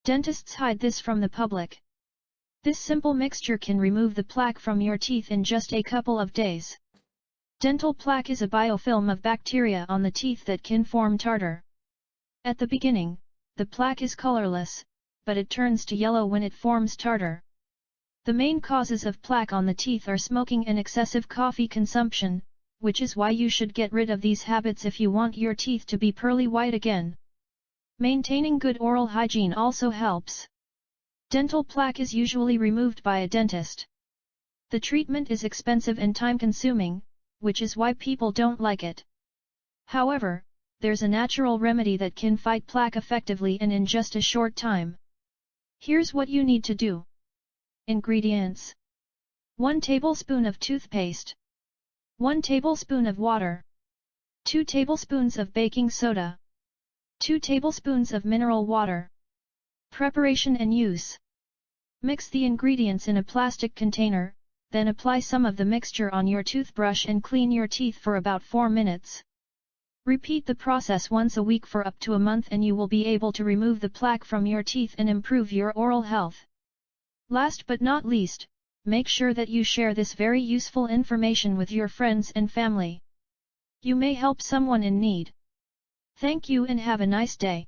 Dentists hide this from the public. This simple mixture can remove the plaque from your teeth in just a couple of days. Dental plaque is a biofilm of bacteria on the teeth that can form tartar. At the beginning, the plaque is colorless, but it turns to yellow when it forms tartar. The main causes of plaque on the teeth are smoking and excessive coffee consumption, which is why you should get rid of these habits if you want your teeth to be pearly white again. Maintaining good oral hygiene also helps. Dental plaque is usually removed by a dentist. The treatment is expensive and time-consuming, which is why people don't like it. However, there's a natural remedy that can fight plaque effectively and in just a short time. Here's what you need to do. Ingredients: 1 tablespoon of toothpaste, 1 tablespoon of water, 2 tablespoons of baking soda, 2 tablespoons of mineral water. Preparation and use: mix the ingredients in a plastic container, then apply some of the mixture on your toothbrush and clean your teeth for about 4 minutes. Repeat the process once a week for up to a month and you will be able to remove the plaque from your teeth and improve your oral health. Last but not least, make sure that you share this very useful information with your friends and family. You may help someone in need. Thank you and have a nice day.